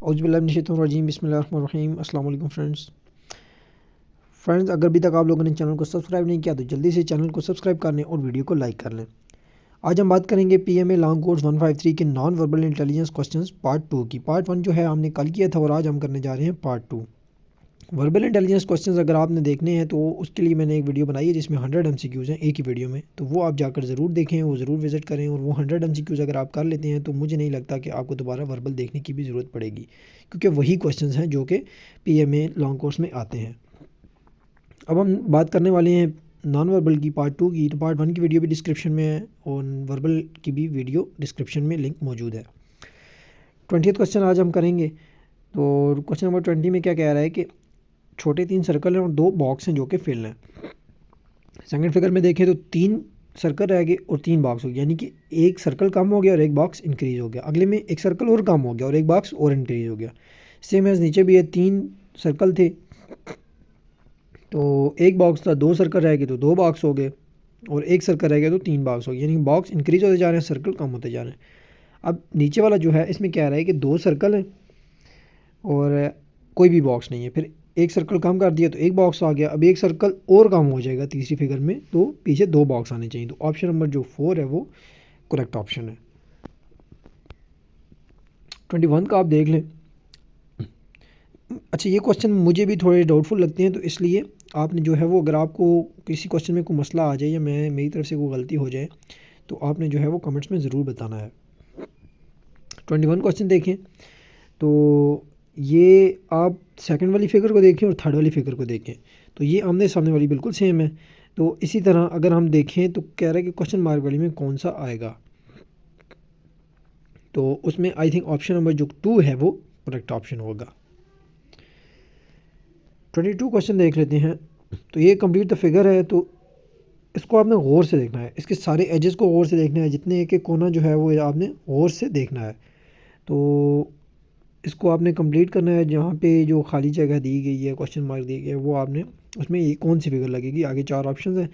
औज़ुबिल्लाहिमिनश्शैतानिर्रजीम बिस्मिल्लाहिर्रहमानिर्रहीम। अस्सलाम वालेकुम फ्रेंड्स, अगर अभी तक आप लोगों ने चैनल को सब्सक्राइब नहीं किया तो जल्दी से चैनल को सब्सक्राइब कर लें और वीडियो को लाइक कर लें। आज हम बात करेंगे पीएमए लॉन्ग कोर्स 153 के non verbal intelligence questions part 2 की। पार्ट 1 जो है हमने कल किया था और आज हम करने जा रहे हैं पार्ट 2। वर्बल इंटेलिजेंस क्वेश्चंस अगर आपने देखने हैं तो उसके लिए मैंने एक वीडियो बनाई है जिसमें 100 एमसीक्यूज़ हैं एक ही वीडियो में, तो वो आप जाकर ज़रूर देखें, वो ज़रूर विज़िट करें। और वो 100 एमसीक्यूज़ अगर आप कर लेते हैं तो मुझे नहीं लगता कि आपको दोबारा वर्बल देखने की भी ज़रूरत पड़ेगी, क्योंकि वही क्वेश्चंस हैं जो कि पीएमए लॉन्ग कोर्स में आते हैं। अब हम बात करने वाले हैं नॉन वर्बल की पार्ट 2 की। तो पार्ट 1 की वीडियो भी डिस्क्रिप्शन में है और वर्बल की भी वीडियो डिस्क्रिप्शन में लिंक मौजूद है। 20th क्वेश्चन आज हम करेंगे। तो क्वेश्चन नंबर 20 में क्या कह रहा है कि छोटे 3 सर्कल हैं और 2 बॉक्स हैं जो कि फिल हैं। सेकंड फिगर में देखें तो 3 सर्कल रह गए और 3 बॉक्स हो गए, यानी कि एक सर्कल कम हो गया और एक बॉक्स इंक्रीज़ हो गया। अगले में एक सर्कल और कम हो गया और एक बॉक्स और इंक्रीज़ हो गया। सेम एज नीचे भी है, 3 सर्कल थे तो एक बॉक्स था, 2 सर्कल रह गए तो 2 बॉक्स हो गए और एक सर्कल रह गया तो 3 बॉक्स हो गए, यानी बॉक्स इंक्रीज़ होते जा रहे हैं, सर्कल कम होते जा रहे हैं। अब नीचे वाला जो है इसमें क्या रहा है कि 2 सर्कल हैं और कोई भी बॉक्स नहीं है। फिर एक सर्कल कम कर दिया तो एक बॉक्स आ गया, अब एक सर्कल और कम हो जाएगा तीसरी फिगर में, तो पीछे 2 बॉक्स आने चाहिए। तो ऑप्शन नंबर जो 4 है वो करेक्ट ऑप्शन है। 21 का आप देख लें। अच्छा, ये क्वेश्चन मुझे भी थोड़े डाउटफुल लगते हैं, तो इसलिए आपने जो है वो, अगर आपको किसी क्वेश्चन में कोई मसला आ जाए या मेरी तरफ से कोई गलती हो जाए तो आपने जो है वो कमेंट्स में ज़रूर बताना है। 21 क्वेश्चन देखें तो ये आप सेकंड वाली फिगर को देखें और थर्ड वाली फिगर को देखें तो ये आमने सामने वाली बिल्कुल सेम है। तो इसी तरह अगर हम देखें तो कह रहा है कि क्वेश्चन मार्क वाली में कौन सा आएगा, तो उसमें आई थिंक ऑप्शन नंबर जो 2 है वो करेक्ट ऑप्शन होगा। 22 क्वेश्चन देख लेते हैं। तो ये कंप्लीट द फिगर है, तो इसको आपने गौर से देखना है, इसके सारे एजेस को गौर से देखना है, जितने एक एक कोना जो है वो आपने गौर से देखना है। तो इसको आपने कंप्लीट करना है। जहाँ पे जो खाली जगह दी गई है, क्वेश्चन मार्क दिए गए हैं, वो आपने उसमें ये कौन सी फिगर लगेगी। आगे 4 ऑप्शन हैं,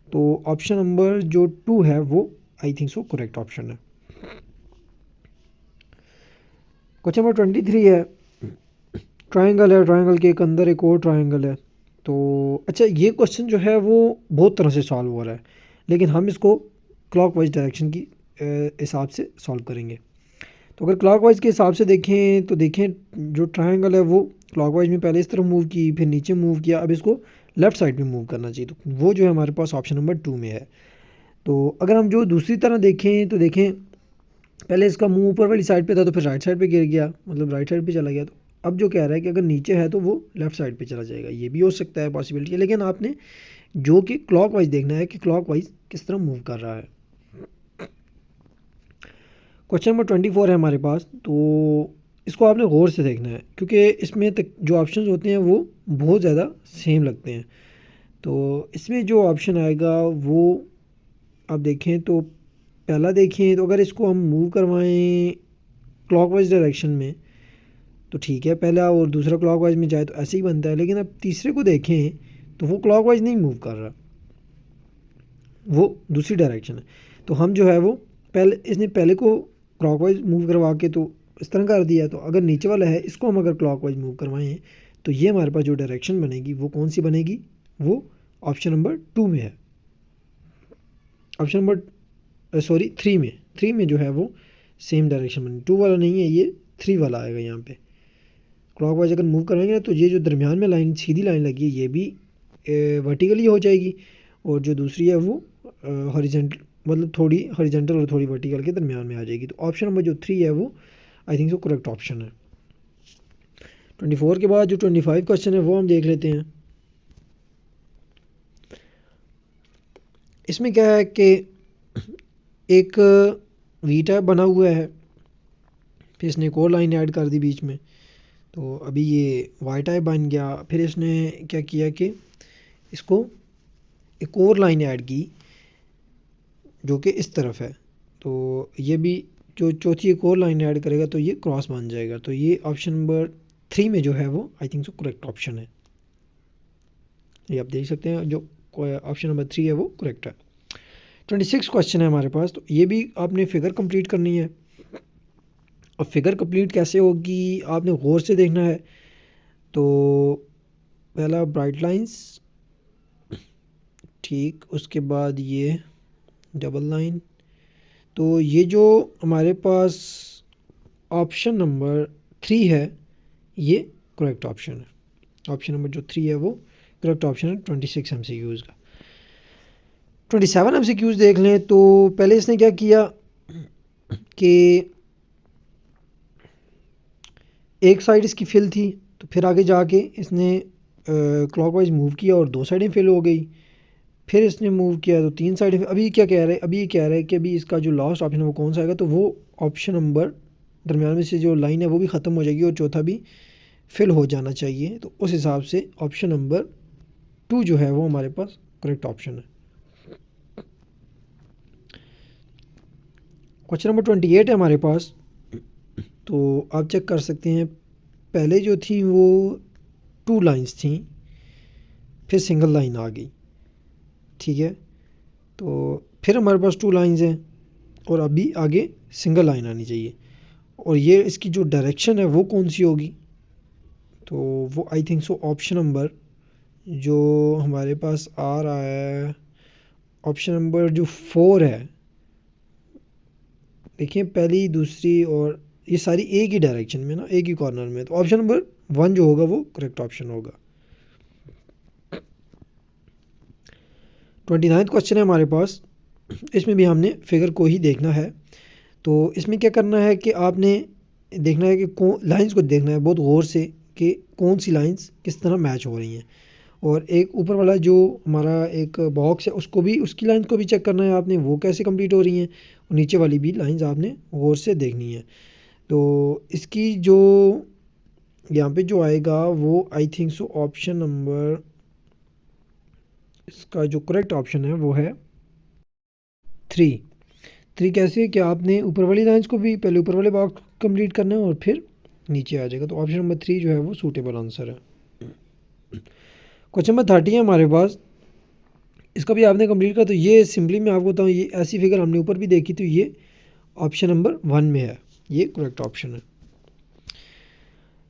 तो ऑप्शन नंबर जो 2 है वो I think so correct option है। क्वेश्चन नंबर 23 है। ट्रायंगल है, ट्रायंगल के एक अंदर एक और ट्रायंगल है। तो अच्छा, ये क्वेश्चन जो है वो बहुत तरह से सॉल्व हो रहा है, लेकिन हम इसको क्लॉकवाइज डायरेक्शन की हिसाब से सॉल्व करेंगे। तो अगर क्लॉकवाइज के हिसाब से देखें तो देखें, जो ट्रायंगल है वो क्लॉकवाइज में पहले इस तरफ मूव की, फिर नीचे मूव किया, अब इसको लेफ़्ट साइड में मूव करना चाहिए, तो वो जो है हमारे पास ऑप्शन नंबर 2 में है। तो अगर हम जो दूसरी तरह देखें तो देखें, पहले इसका मुंह ऊपर वाली साइड पे था तो फिर राइट साइड पे गिर गया, मतलब राइट साइड पे चला गया। तो अब जो कह रहा है कि अगर नीचे है तो वो लेफ़्ट साइड पे चला जाएगा, ये भी हो सकता है, पॉसिबिलिटी है, लेकिन आपने जो कि क्लॉकवाइज देखना है कि क्लॉकवाइज किस तरह मूव कर रहा है। क्वेश्चन नंबर 24 है हमारे पास। तो इसको आपने गौर से देखना है, क्योंकि इसमें तक जो ऑप्शंस होते हैं वो बहुत ज़्यादा सेम लगते हैं। तो इसमें जो ऑप्शन आएगा वो आप देखें तो पहला देखें, तो अगर इसको हम मूव करवाएं क्लॉकवाइज डायरेक्शन में तो ठीक है, पहला और दूसरा क्लॉकवाइज में जाए तो ऐसे ही बनता है। लेकिन अब तीसरे को देखें तो वो क्लॉकवाइज नहीं मूव कर रहा, वो दूसरी डायरेक्शन है। तो हम जो है वो इसने पहले को क्लॉकवाइज मूव करवा के तो इस तरह कर दिया, तो अगर नीचे वाला है इसको हम अगर क्लॉकवाइज मूव करवाएं तो ये हमारे पास जो डायरेक्शन बनेगी वो कौन सी बनेगी, वो ऑप्शन नंबर 2 में है। ऑप्शन नंबर 3 में जो है वो सेम डायरेक्शन बनेगी, 2 वाला नहीं है, ये 3 वाला आएगा। यहाँ पे क्लॉकवाइज अगर मूव करेंगे ना तो ये जो दरमियान में लाइन सीधी लाइन लगी है ये भी वर्टिकली हो जाएगी, और जो दूसरी है वो हॉरिजेंटल, मतलब थोड़ी हॉरिजेंटल और थोड़ी वर्टिकल के दरमियान में आ जाएगी। तो ऑप्शन नंबर जो 3 है वो I think so correct option है। 24 के बाद जो 25 क्वेश्चन है वो हम देख लेते हैं। इसमें क्या है कि एक वी टाइप बना हुआ है, फिर इसने एक और लाइन ऐड कर दी बीच में, तो अभी ये वाई टाइप बन गया। फिर इसने क्या किया कि इसको एक और लाइन ऐड की जो कि इस तरफ है, तो ये भी जो चौथी एक और लाइन ऐड करेगा तो ये क्रॉस बन जाएगा। तो ये ऑप्शन नंबर 3 में जो है वो I think so correct option है। ये आप देख सकते हैं, जो ऑप्शन नंबर 3 है वो करेक्ट है। 26 क्वेश्चन है हमारे पास। तो ये भी आपने फिगर कंप्लीट करनी है। और फिगर कंप्लीट कैसे होगी आपने गौर से देखना है। तो पहला ब्राइट लाइंस, ठीक, उसके बाद ये डबल लाइन। तो ये जो हमारे पास ऑप्शन नंबर 3 है ये करेक्ट ऑप्शन है। ऑप्शन नंबर जो 3 है वो करेक्ट ऑप्शन है 26 MCQs का। 27 MCQs देख लें। तो पहले इसने क्या किया कि एक साइड इसकी फिल थी, तो फिर आगे जाके इसने क्लॉकवाइज मूव किया और 2 साइडें फिल हो गई। फिर इसने मूव किया तो 3 साइडें। अभी क्या कह रहा है, अभी ये कह रहा है कि अभी इसका जो लास्ट ऑप्शन है वो कौन सा आएगा, तो वो ऑप्शन नंबर दरम्यान में से जो लाइन है वो भी ख़त्म हो जाएगी और चौथा भी फिल हो जाना चाहिए। तो उस हिसाब से ऑप्शन नंबर 2 जो है वो हमारे पास करेक्ट ऑप्शन है। क्वेश्चन नंबर 28 है हमारे पास। तो आप चेक कर सकते हैं, पहले जो थी वो 2 लाइंस थी, फिर सिंगल लाइन आ गई, ठीक है। तो फिर हमारे पास 2 लाइंस हैं और अभी आगे सिंगल लाइन आनी चाहिए। और ये इसकी जो डायरेक्शन है वो कौन सी होगी, तो वो I think so option number जो हमारे पास आ रहा है, ऑप्शन नंबर जो 4 है। देखिए पहली दूसरी और ये सारी एक ही डायरेक्शन में ना, एक ही कॉर्नर में, तो ऑप्शन नंबर 1 जो होगा वो करेक्ट ऑप्शन होगा। 29 क्वेश्चन है हमारे पास। इसमें भी हमने फिगर को ही देखना है। तो इसमें क्या करना है कि आपने देखना है कि कौन लाइंस को देखना है बहुत गौर से कि कौन सी लाइंस किस तरह मैच हो रही हैं। और एक ऊपर वाला जो हमारा एक बॉक्स है उसको भी, उसकी लाइन को भी चेक करना है आपने, वो कैसे कंप्लीट हो रही हैं। और नीचे वाली भी लाइंस आपने गौर से देखनी है। तो इसकी जो यहाँ पे जो आएगा वो I think so option number, इसका जो करेक्ट ऑप्शन है वो है 3। 3 कैसे, कि आपने ऊपर वाली लाइंस को भी पहले ऊपर वाले बॉक्स कंप्लीट करना है और फिर नीचे आ जाएगा। तो ऑप्शन नंबर 3 जो है वो सूटेबल आंसर है। क्वेश्चन नंबर 30 है हमारे पास। इसका भी आपने कंप्लीट कर, तो ये सिंपली मैं आपको बताऊँ, ये ऐसी फिगर हमने ऊपर भी देखी, तो ये ऑप्शन नंबर 1 में है, ये करेक्ट ऑप्शन है।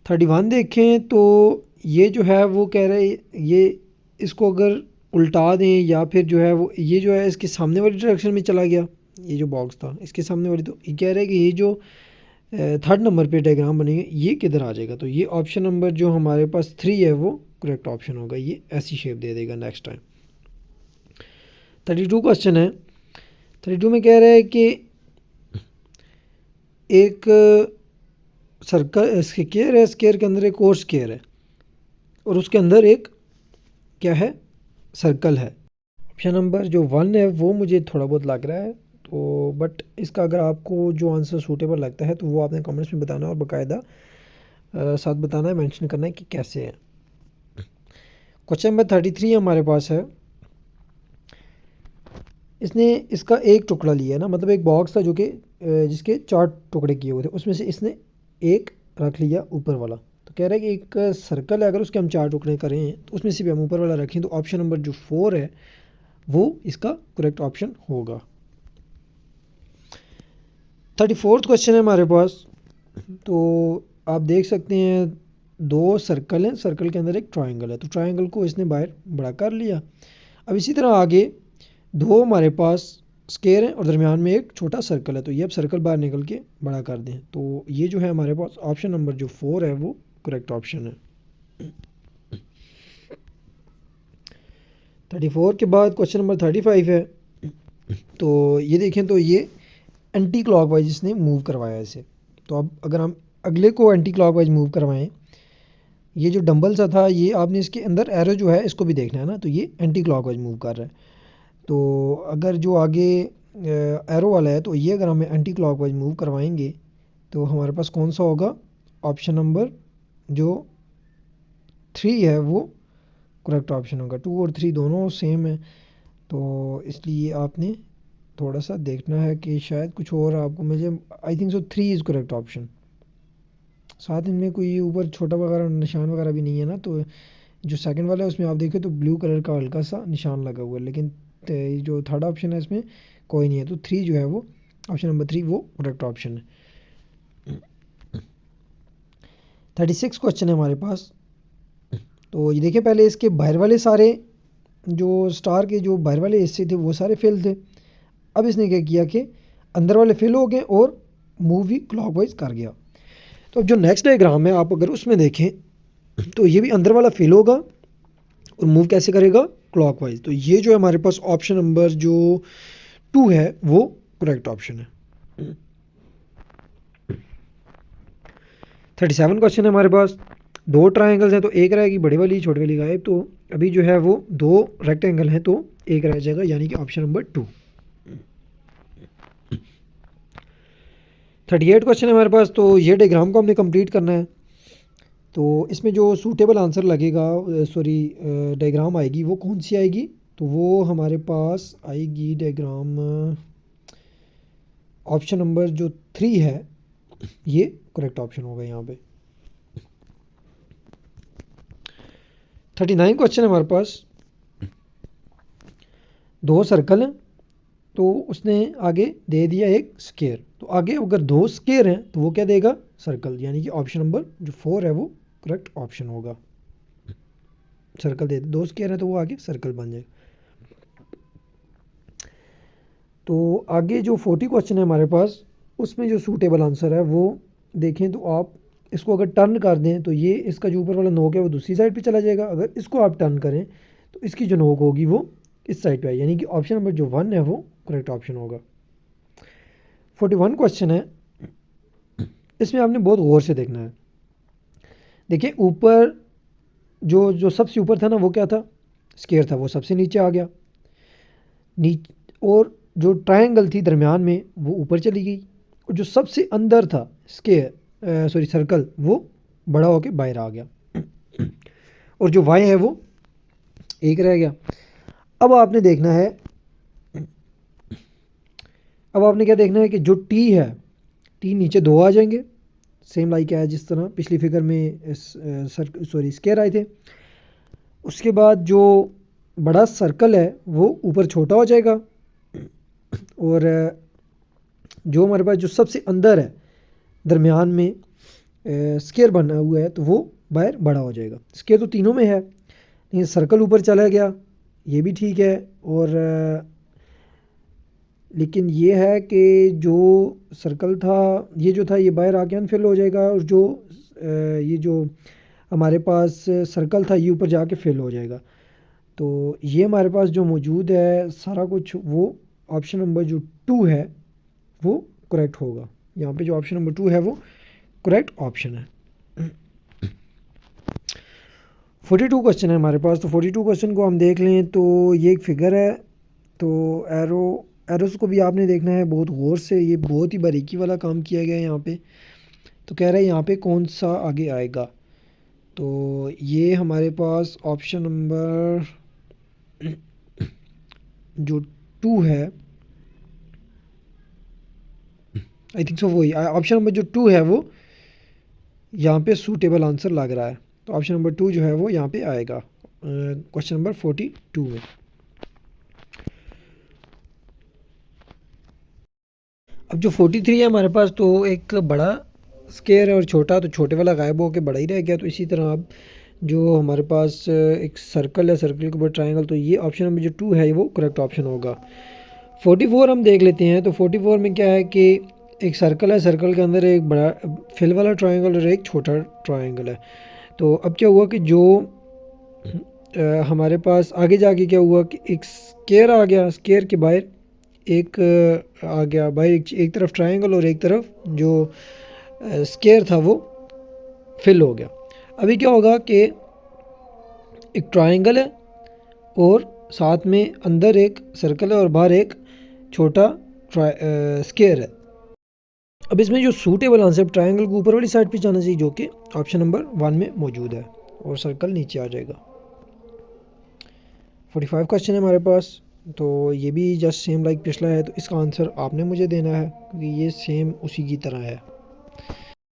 31 देखें तो ये जो है वो कह रहे हैं ये इसको अगर उल्टा दें या फिर जो है वो ये जो है इसके सामने वाली डायरेक्शन में चला गया, ये जो बॉक्स था इसके सामने वाली, तो ये कह रहे हैं कि ये जो 3rd नंबर पे डायग्राम बनेंगे ये किधर आ जाएगा। तो ये ऑप्शन नंबर जो हमारे पास 3 है वो करेक्ट ऑप्शन होगा, ये ऐसी शेप दे देगा नेक्स्ट टाइम। 32 क्वेश्चन है। 32 में कह रहे हैं कि एक सर्कल स्क्वायर है, स्क्वायर के अंदर एक और स्क्वायर है और उसके अंदर एक क्या है, सर्कल है। ऑप्शन नंबर जो 1 है वो मुझे थोड़ा बहुत लग रहा है, तो बट इसका अगर आपको जो आंसर सूटेबल लगता है तो वो आपने कमेंट्स में बताना और बाकायदा साथ बताना है, मेंशन करना है कि कैसे है। क्वेश्चन नंबर 33 हमारे पास है। इसने इसका एक टुकड़ा लिया है ना, मतलब एक बॉक्स था जो कि जिसके 4 टुकड़े किए हुए थे, उसमें से इसने एक रख लिया ऊपर वाला। तो कह रहा है कि एक सर्कल है, अगर उसके हम 4 टुकड़े करें तो उसमें से भी हम ऊपर वाला रखें, तो ऑप्शन नंबर जो 4 है वो इसका करेक्ट ऑप्शन होगा। 34th क्वेश्चन है हमारे पास। तो आप देख सकते हैं 2 सर्कल हैं, सर्कल के अंदर एक ट्रायंगल है, तो ट्रायंगल को इसने बाहर बड़ा कर लिया। अब इसी तरह आगे 2 हमारे पास स्क्वायर हैं और दरमियान में एक छोटा सर्कल है, तो ये अब सर्कल बाहर निकल के बड़ा कर दें। तो ये जो है हमारे पास ऑप्शन नंबर जो 4 है वो करेक्ट ऑप्शन है। 34 के बाद क्वेश्चन नंबर 35 है। तो ये देखें तो ये एंटी क्लॉकवाइज इसने मूव करवाया इसे। तो अब अगर हम अगले को एंटी क्लॉकवाइज मूव करवाएं, ये जो डंबल सा था ये आपने इसके अंदर एरो जो है इसको भी देखना है ना, तो ये एंटी क्लॉकवाइज मूव कर रहा है। तो अगर जो आगे एरो वाला है तो ये अगर हमें एंटी क्लॉकवाइज मूव करवाएंगे तो हमारे पास कौन सा होगा, ऑप्शन नंबर जो 3 है वो करेक्ट ऑप्शन होगा। 2 और 3 दोनों सेम है, तो इसलिए आपने थोड़ा सा देखना है कि शायद कुछ और आपको मुझे I think so 3 is correct option. साथ इनमें कोई ऊपर छोटा वगैरह निशान वगैरह भी नहीं है ना, तो जो सेकंड वाला है उसमें आप देखें तो ब्लू कलर का हल्का सा निशान लगा हुआ है, लेकिन जो थर्ड ऑप्शन है इसमें कोई नहीं है। तो 3 जो है वो ऑप्शन नंबर 3 वो करेक्ट ऑप्शन है। 36 क्वेश्चन है हमारे पास। तो ये देखिए, पहले इसके बाहर वाले सारे जो स्टार के जो बाहर वाले हिस्से थे वो सारे फेल थे। अब इसने क्या किया कि अंदर वाले फेल हो गए और मूव भी क्लॉकवाइज कर गया। तो अब जो नेक्स्ट डायग्राम है आप अगर उसमें देखें तो ये भी अंदर वाला फेल होगा और मूव कैसे करेगा, क्लॉकवाइज। तो ये जो है हमारे पास ऑप्शन नंबर जो 2 है वो करेक्ट ऑप्शन है। 37 क्वेश्चन है हमारे पास। दो ट्रायंगल्स हैं तो एक रहेगी बड़ी वाली, छोटी वाली गायब। तो अभी जो है वो दो रेक्टेंगल हैं तो एक रह जाएगा, यानी कि ऑप्शन नंबर 2। 38 क्वेश्चन है हमारे पास। तो ये डायग्राम को हमने कंप्लीट करना है। तो इसमें जो सूटेबल आंसर लगेगा, सॉरी डायग्राम आएगी वो कौन सी आएगी, तो वो हमारे पास आएगी डायग्राम ऑप्शन नंबर जो 3 है, ये करेक्ट ऑप्शन होगा यहाँ पे। 39 क्वेश्चन है हमारे पास। दो सर्कल हैं तो उसने आगे दे दिया एक स्क्वायर। तो आगे अगर दो स्क्वायर हैं तो वो क्या देगा, सर्कल, यानी कि ऑप्शन नंबर जो 4 है वो करेक्ट ऑप्शन होगा। सर्कल दे दो स्क्वायर है तो वो आगे सर्कल बन जाएगा। तो आगे जो 40 क्वेश्चन है हमारे पास, उसमें जो सूटेबल आंसर है वो देखें तो आप इसको अगर टर्न कर दें तो ये इसका जो ऊपर वाला नोक है वो दूसरी साइड पे चला जाएगा। अगर इसको आप टर्न करें तो इसकी जो नोक होगी वो इस साइड पे है, यानी कि ऑप्शन नंबर जो 1 है वो करेक्ट ऑप्शन होगा। 41 क्वेश्चन है। इसमें आपने बहुत गौर से देखना है। देखिए ऊपर जो जो सबसे ऊपर था ना वो क्या था, स्क्वायर था, वो सबसे नीचे आ गया और जो ट्रायंगल थी दरमियान में वो ऊपर चली गई, और जो सबसे अंदर था स्क्वायर सॉरी सर्कल वो बड़ा होके बाहर आ गया और जो वाई है वो एक रह गया। अब आपने देखना है, अब आपने क्या देखना है कि जो टी है, टी नीचे दो आ जाएंगे, सेम लाइक है जिस तरह पिछली फिगर में स्क्वायर आए थे। उसके बाद जो बड़ा सर्कल है वो ऊपर छोटा हो जाएगा और जो हमारे पास जो सबसे अंदर है दरमियान में स्क्वायर बना हुआ है तो वो बाहर बड़ा हो जाएगा। स्क्वायर तो तीनों में है लेकिन सर्कल ऊपर चला गया, ये भी ठीक है। और लेकिन ये है कि जो सर्कल था ये जो था ये बाहर आके अनफिल हो जाएगा, और जो ये जो हमारे पास सर्कल था ये ऊपर जाके फिल हो जाएगा। तो ये हमारे पास जो मौजूद है सारा कुछ वो ऑप्शन नंबर जो 2 है वो करेक्ट होगा। यहाँ पे जो ऑप्शन नंबर 2 है वो करेक्ट ऑप्शन है। 42 क्वेश्चन है हमारे पास। तो 42 क्वेश्चन को हम देख लें तो ये एक फिगर है। तो एरोस को भी आपने देखना है बहुत गौर से, ये बहुत ही बारीकी वाला काम किया गया है यहाँ पे। तो कह रहा है यहाँ पे कौन सा आगे आएगा, तो ये हमारे पास ऑप्शन नंबर जो 2 है, आई थिंक सो वही ऑप्शन नंबर जो 2 है वो यहाँ पे सूटेबल आंसर लग रहा है। तो ऑप्शन नंबर 2 जो है वो यहाँ पे आएगा क्वेश्चन नंबर 42 में। अब जो 43 है हमारे पास, तो एक बड़ा स्क्वायर है और छोटा, तो छोटे वाला गायब हो के बड़ा ही रह गया। तो इसी तरह अब जो हमारे पास एक सर्कल है, सर्कल के ऊपर ट्रायंगल, तो ये ऑप्शन नंबर जो 2 है वो करेक्ट ऑप्शन होगा। 44 हम देख लेते हैं। तो 44 में क्या है कि एक सर्कल है, सर्कल के अंदर एक बड़ा फिल वाला ट्रायंगल और एक छोटा ट्रायंगल है। तो अब क्या हुआ कि जो हमारे पास आगे जाके क्या हुआ कि एक स्क्वायर आ गया, स्क्वायर के बाहर एक आ गया, बाहर एक तरफ ट्रायंगल और एक तरफ जो स्क्वायर था वो फिल हो गया। अभी क्या होगा कि एक ट्रायंगल है और साथ में अंदर एक सर्कल है और बाहर एक छोटा स्क्वायर है। अब इसमें जो सूटेबल आंसर ट्रायंगल को ऊपर वाली साइड पे जाना चाहिए, जो कि ऑप्शन नंबर 1 में मौजूद है, और सर्कल नीचे आ जाएगा। 45 क्वेश्चन है हमारे पास। तो ये भी जस्ट सेम लाइक पिछला है, तो इसका आंसर आपने मुझे देना है क्योंकि ये सेम उसी की तरह है।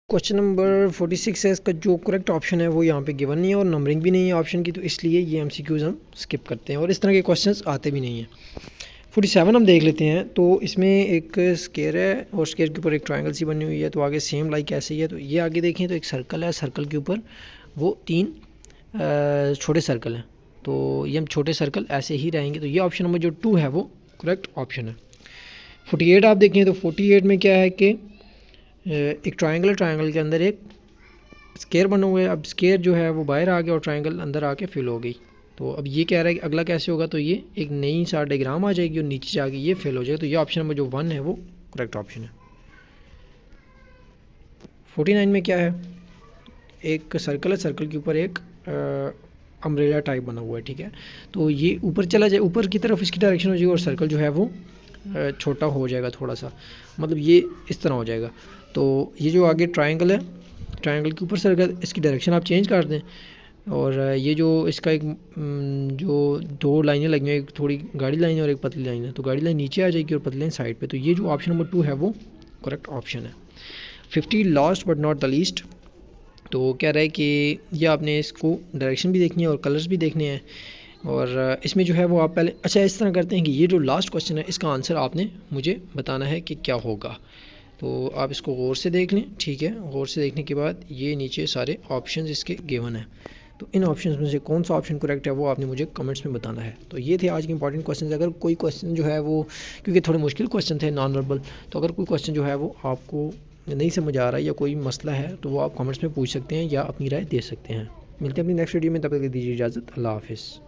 क्वेश्चन नंबर 46 है, इसका जो करेक्ट ऑप्शन है वो यहाँ पे गिवन नहीं है और नंबरिंग भी नहीं है ऑप्शन की, तो इसलिए ये एमसीक्यूज़ हम स्किप करते हैं और इस तरह के क्वेश्चंस आते भी नहीं हैं। 47 हम देख लेते हैं। तो इसमें एक स्क्वायर है और स्क्वायर के ऊपर एक ट्रायंगल सी बनी हुई है। तो आगे सेम लाइक ऐसे ही है। तो ये आगे देखें तो एक सर्कल है, सर्कल के ऊपर वो 3 छोटे सर्कल हैं। तो ये हम छोटे सर्कल ऐसे ही रहेंगे। तो ये ऑप्शन नंबर जो 2 है वो करेक्ट ऑप्शन है। 48 आप देखें तो 48 में क्या है कि एक ट्रायंगल है, ट्रायंगल के अंदर एक स्क्वायर बना हुआ है। अब स्क्वायर जो है वो बाहर आ गया और ट्रायंगल अंदर आके फिल हो गई। तो अब ये कह रहा है कि अगला कैसे होगा, तो ये एक नई सा डायग्राम आ जाएगी और नीचे जाके ये फिल हो जाएगा। तो ये ऑप्शन नंबर जो 1 है वो करेक्ट ऑप्शन है। 49 में क्या है, एक सर्कल है, सर्कल के ऊपर एक अम्ब्रेला टाइप बना हुआ है, ठीक है। तो ये ऊपर चला जाए, ऊपर की तरफ इसकी डायरेक्शन हो जाएगी और सर्कल जो है वो छोटा हो जाएगा थोड़ा सा, मतलब ये इस तरह हो जाएगा। तो ये जो आगे ट्रायंगल है, ट्रायंगल के ऊपर सर्कल, इसकी डायरेक्शन आप चेंज कर दें। और ये जो इसका एक जो 2 लाइनें लगी हैं, एक थोड़ी गाढ़ी लाइन है और एक पतली लाइन है। तो गाढ़ी लाइन नीचे आ जाएगी और पतली लाइन साइड पे। तो ये जो ऑप्शन नंबर 2 है वो करेक्ट ऑप्शन है। 50 last but not the least. तो कह रहा है कि ये आपने इसको डायरेक्शन भी देखनी है और कलर्स भी देखने हैं। और इसमें जो है वो आप पहले अच्छा इस तरह करते हैं कि ये जो लास्ट क्वेश्चन है इसका आंसर आपने मुझे बताना है कि क्या होगा। तो आप इसको गौर से देख लें, ठीक है। गौर से देखने के बाद ये नीचे सारे ऑप्शंस इसके गिवन हैं। तो इन ऑप्शंस में से कौन सा ऑप्शन करेक्ट है वो आपने मुझे कमेंट्स में बताना है। तो ये थे आज के इंपॉर्टेंट क्वेश्चन। अगर कोई क्वेश्चन जो है वो, क्योंकि थोड़े मुश्किल क्वेश्चन थे नॉन वर्बल, तो अगर कोई क्वेश्चन जो है वो आपको नहीं समझ आ रहा है या कोई मसला है तो वो आप कमेंट्स में पूछ सकते हैं या अपनी राय दे सकते हैं। मिलते हैं अपनी नेक्स्ट वीडियो में, तब तक दीजिए इजाज़त। अल्लाह हाफ़िज़।